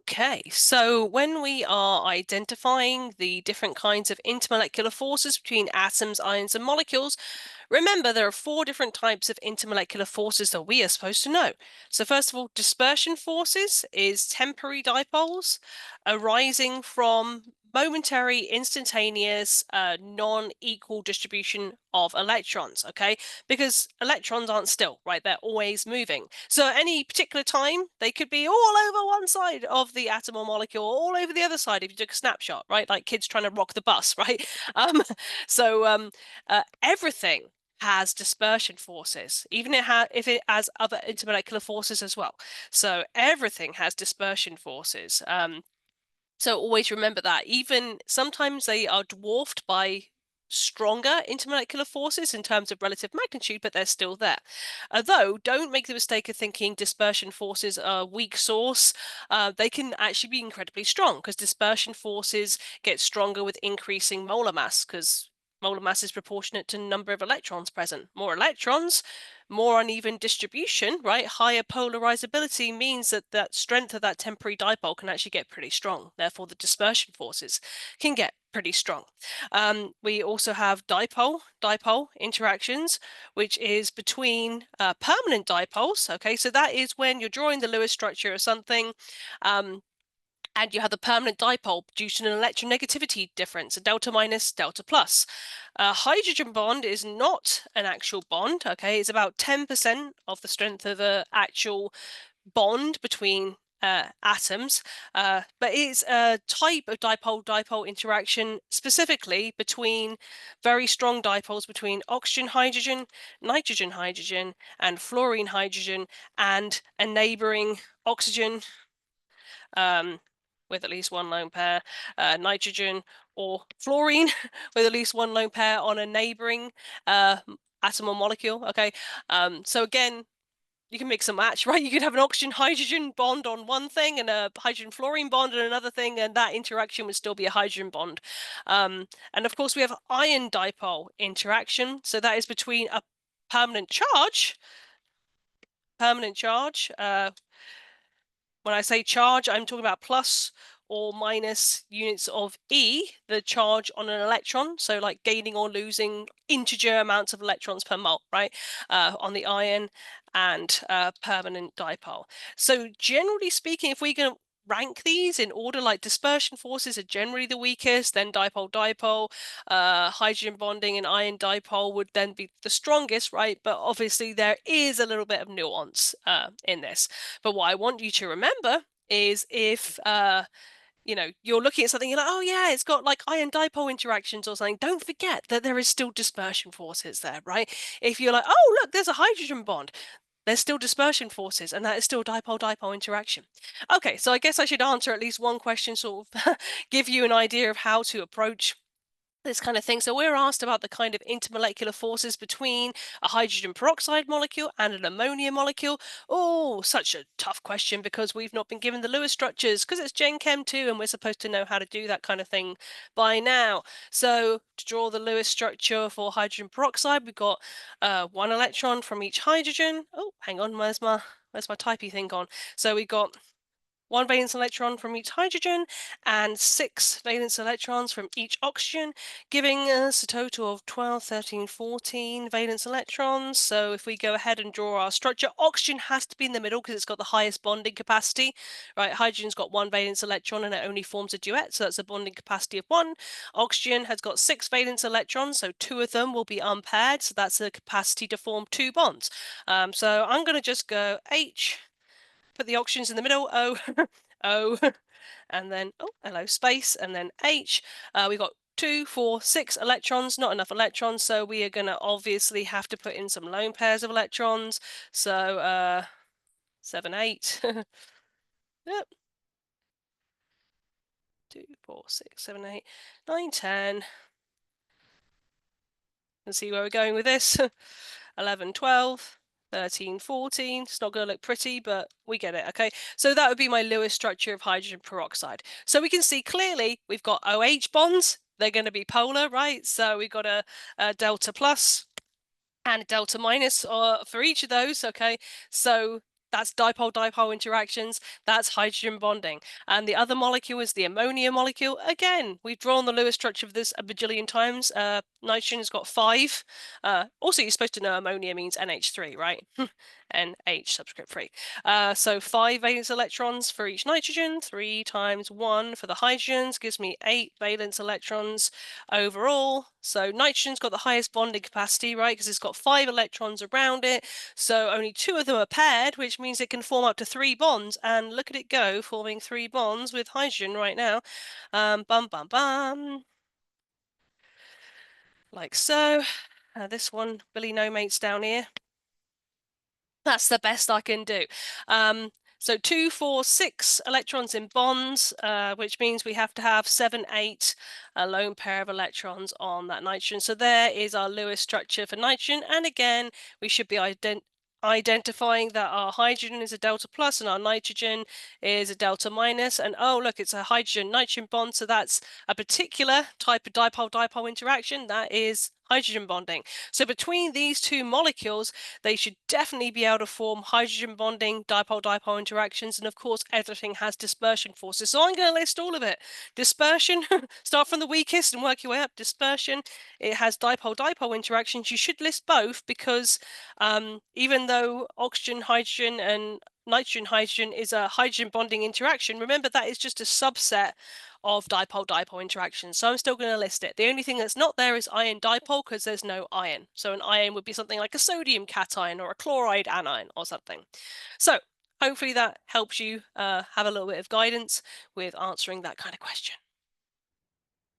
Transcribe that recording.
Okay, so when we are identifying the different kinds of intermolecular forces between atoms, ions, and molecules, remember there are 4 different types of intermolecular forces that we are supposed to know. So first of all, dispersion forces is temporary dipoles arising from momentary, instantaneous, non-equal distribution of electrons, okay? Because electrons aren't still, right? They're always moving. So at any particular time, they could be all over one side of the atom or molecule, or all over the other side if you took a snapshot, right? Like kids trying to rock the bus, right? Everything has dispersion forces, even if it has other intermolecular forces as well. So everything has dispersion forces. So always remember that. Even sometimes they are dwarfed by stronger intermolecular forces in terms of relative magnitude, but they're still there. Although, don't make the mistake of thinking dispersion forces are a weak source. They can actually be incredibly strong because dispersion forces get stronger with increasing molar mass, because molar mass is proportionate to the number of electrons present. More electrons, more uneven distribution, right? Higher polarizability means that that strength of that temporary dipole can actually get pretty strong. Therefore, the dispersion forces can get pretty strong. We also have dipole interactions, which is between permanent dipoles. Okay, so that is when you're drawing the Lewis structure of something. And you have the permanent dipole due to an electronegativity difference, a delta minus, delta plus. A hydrogen bond is not an actual bond, okay? It's about 10% of the strength of an actual bond between atoms, but it's a type of dipole-dipole interaction specifically between very strong dipoles between oxygen-hydrogen, nitrogen-hydrogen, and fluorine-hydrogen, and a neighboring oxygen with at least one lone pair, nitrogen or fluorine with at least one lone pair on a neighboring atom or molecule. Okay, so again, you can mix and match, right? You could have an oxygen-hydrogen bond on one thing and a hydrogen-fluorine bond on another thing, and that interaction would still be a hydrogen bond. And of course, we have ion dipole interaction. So that is between a permanent charge. When I say charge, I'm talking about plus or minus units of E, the charge on an electron. So like gaining or losing integer amounts of electrons per mole, right? On the ion and permanent dipole. So generally speaking, if we can rank these in order, like dispersion forces are generally the weakest, then dipole-dipole, hydrogen bonding and ion dipole would then be the strongest, right? But obviously there is a little bit of nuance in this. But what I want you to remember is if you're looking at something, you're like, oh yeah, it's got like ion dipole interactions or something. Don't forget that there is still dispersion forces there, right? If you're like, oh look, there's a hydrogen bond, there's still dispersion forces, and that is still dipole-dipole interaction. Okay, so I guess I should answer at least one question, sort of give you an idea of how to approach this kind of thing. So we're asked about the kind of intermolecular forces between a hydrogen peroxide molecule and an ammonia molecule. Oh, such a tough question because we've not been given the Lewis structures because it's Gen Chem 2 and we're supposed to know how to do that kind of thing by now. So to draw the Lewis structure for hydrogen peroxide, we've got 1 electron from each hydrogen. Oh, hang on, where's my typey thing gone? So we got 1 valence electron from each hydrogen and 6 valence electrons from each oxygen, giving us a total of 12, 13, 14 valence electrons. So if we go ahead and draw our structure, oxygen has to be in the middle because it's got the highest bonding capacity, right? Hydrogen's got 1 valence electron and it only forms a duet, so that's a bonding capacity of 1. Oxygen has got 6 valence electrons, so 2 of them will be unpaired, so that's a capacity to form 2 bonds. So I'm going to just go H, put the oxygens in the middle, O, O, and then, oh, hello, space, and then H. We've got 2, 4, 6 electrons, not enough electrons, so we are going to obviously have to put in some lone pairs of electrons. So 7, 8. Yep. 2, 4, 6, 7, 8, 9, 10. Let's see where we're going with this. 11, 12. 13, 14. It's not going to look pretty, but we get it, okay? So that would be my Lewis structure of hydrogen peroxide. So we can see clearly we've got OH bonds. They're going to be polar, right? So we've got a delta plus and a delta minus for each of those, okay? So That's dipole-dipole interactions. That's hydrogen bonding. And the other molecule is the ammonia molecule. Again, we've drawn the Lewis structure of this a bajillion times. Nitrogen's got 5. Also, you're supposed to know ammonia means NH3, right? NH subscript 3. So 5 valence electrons for each nitrogen, 3 times 1 for the hydrogens gives me 8 valence electrons overall. So nitrogen's got the highest bonding capacity, right? Because it's got 5 electrons around it. So only 2 of them are paired, which means it can form up to 3 bonds. And look at it go, forming 3 bonds with hydrogen right now. Bum, bum, bum. Like so. This one, Billy No Mates down here. That's the best I can do. So 2, 4, 6 electrons in bonds, which means we have to have 7, 8, a lone pair of electrons on that nitrogen. So there is our Lewis structure for nitrogen. And again, we should be identifying that our hydrogen is a delta plus and our nitrogen is a delta minus. And oh, look, it's a hydrogen-nitrogen bond. So that's a particular type of dipole-dipole interaction. That is hydrogen bonding. So between these two molecules, they should definitely be able to form hydrogen bonding dipole-dipole interactions. And of course, everything has dispersion forces. So I'm going to list all of it. Dispersion, start from the weakest and work your way up. Dispersion, it has dipole-dipole interactions. You should list both because even though oxygen, hydrogen, and nitrogen hydrogen is a hydrogen bonding interaction, remember that is just a subset of dipole-dipole interactions. So I'm still going to list it. The only thing that's not there is ion dipole because there's no ion. So an ion would be something like a sodium cation or a chloride anion or something. So hopefully that helps you have a little bit of guidance with answering that kind of question.